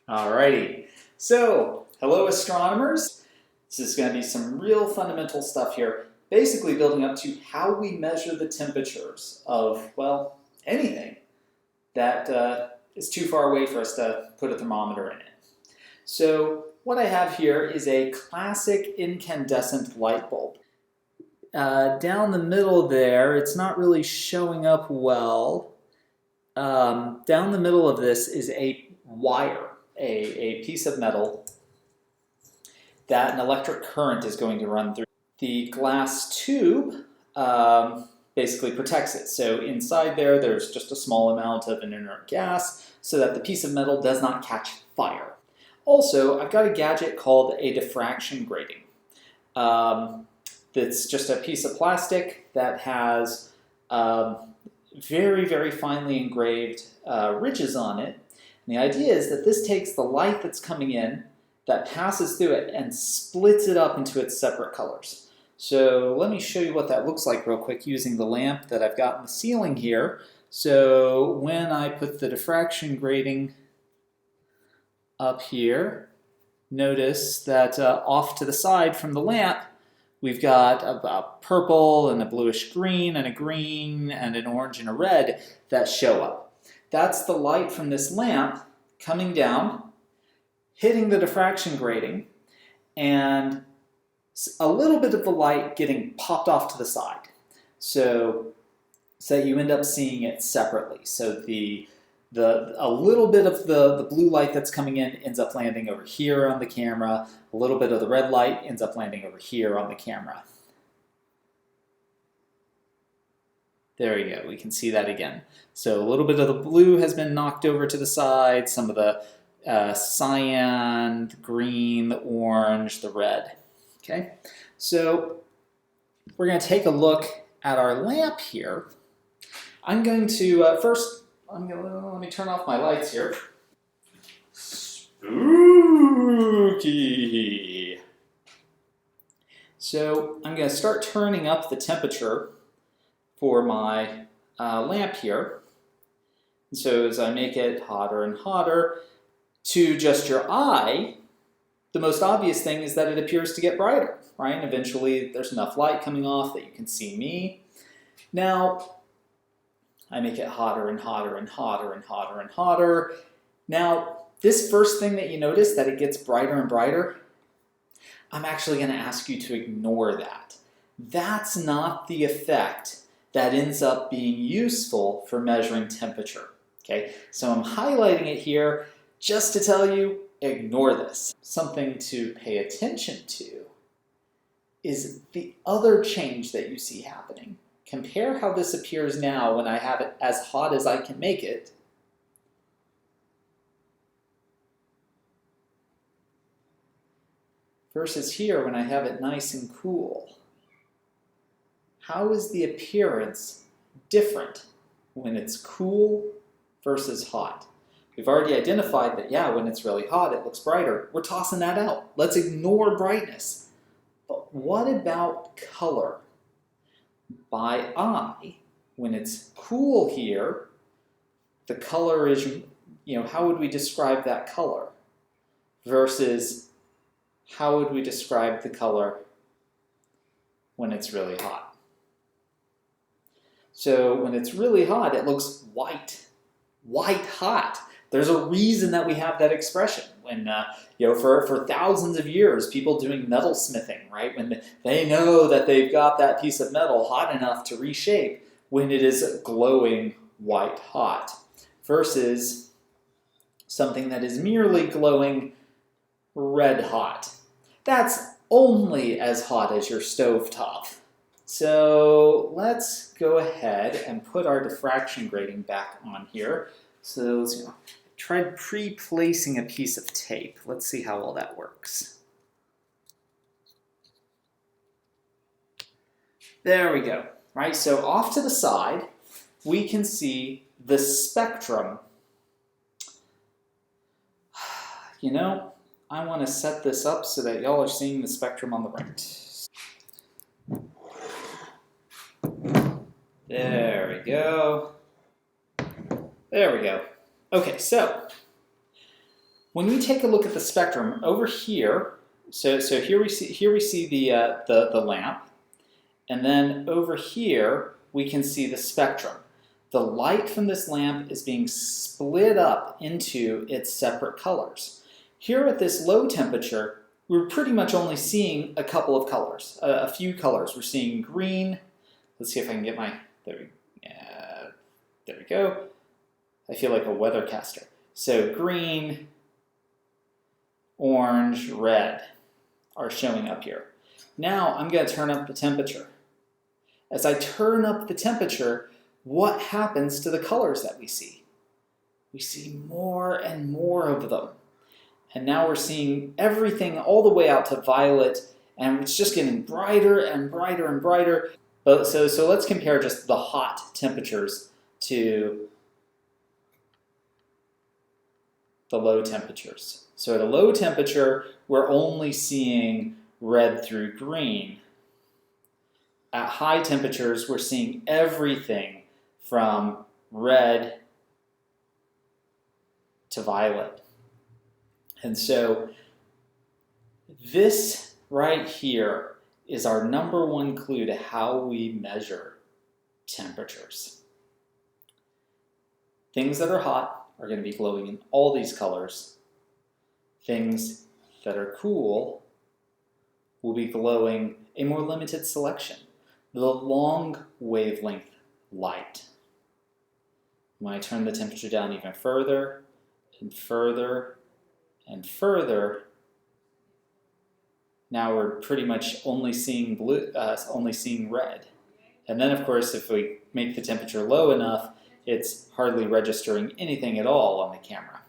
Alrighty, so hello astronomers. This is going to be some real fundamental stuff here, basically building up to how we measure the temperatures of, well, anything that is too far away for us to put a thermometer in it. So what I have here is a classic incandescent light bulb. Down the middle there, it's not really showing up well. Down the middle of this is a wire. A piece of metal that an electric current is going to run through. The glass tube basically protects it. So inside there's just a small amount of an inert gas so that the piece of metal does not catch fire. Also, I've got a gadget called a diffraction grating. That's just a piece of plastic that has very, very finely engraved ridges on it. And the idea is that this takes the light that's coming in, that passes through it, and splits it up into its separate colors. So let me show you what that looks like real quick using the lamp that I've got in the ceiling here. So when I put the diffraction grating up here, notice that off to the side from the lamp, we've got a purple and a bluish green and a green and an orange and a red that show up. That's the light from this lamp coming down, hitting the diffraction grating, and a little bit of the light getting popped off to the side. So you end up seeing it separately. So a little bit of the blue light that's coming in ends up landing over here on the camera. A little bit of the red light ends up landing over here on the camera. There you go, we can see that again. So a little bit of the blue has been knocked over to the side, some of the cyan, the green, the orange, the red. Okay, so we're going to take a look at our lamp here. I'm going to, first, let me turn off my lights here. Spooky! So I'm going to start turning up the temperature for my lamp here. And so as I make it hotter and hotter, to just your eye, the most obvious thing is that it appears to get brighter, right? And eventually there's enough light coming off that you can see me. Now, I make it hotter and hotter and hotter and hotter and hotter. Now, this first thing that you notice, that it gets brighter and brighter, I'm actually going to ask you to ignore that. That's not the effect that ends up being useful for measuring temperature. Okay, so I'm highlighting it here just to tell you, ignore this. Something to pay attention to is the other change that you see happening. Compare how this appears now when I have it as hot as I can make it, versus here when I have it nice and cool. How is the appearance different when it's cool versus hot? We've already identified that, yeah, when it's really hot, it looks brighter. We're tossing that out. Let's ignore brightness. But what about color? By eye, when it's cool here, the color is, how would we describe that color? Versus how would we describe the color when it's really hot? So when it's really hot, it looks white hot. There's a reason that we have that expression. When, for thousands of years, people doing metal smithing, right? When they know that they've got that piece of metal hot enough to reshape when it is glowing white hot, versus something that is merely glowing red hot. That's only as hot as your stovetop. So let's go ahead and put our diffraction grating back on here. So let's try pre-placing a piece of tape. Let's see how well that works. There we go. Right, so off to the side, we can see the spectrum. I want to set this up so that y'all are seeing the spectrum on the right. There we go. There we go. Okay, so When we take a look at the spectrum over here, so here we see the lamp, and then over here we can see the spectrum. The light from this lamp is being split up into its separate colors. Here at this low temperature, we're pretty much only seeing a couple of colors, a few colors. We're seeing green. Let's see if I can get my, there we go. I feel like a weathercaster. So green, orange, red are showing up here. Now I'm going to turn up the temperature. As I turn up the temperature, what happens to the colors that we see? We see more and more of them. And now we're seeing everything all the way out to violet, and it's just getting brighter and brighter and brighter. So let's compare just the hot temperatures to the low temperatures. So at a low temperature, we're only seeing red through green. At high temperatures, we're seeing everything from red to violet. And so this right here is our number one clue to how we measure temperatures. Things that are hot are going to be glowing in all these colors. Things that are cool will be glowing a more limited selection, the long wavelength light. When I turn the temperature down even further and further and further, now we're pretty much only seeing blue, only seeing red. And then, of course, if we make the temperature low enough, it's hardly registering anything at all on the camera.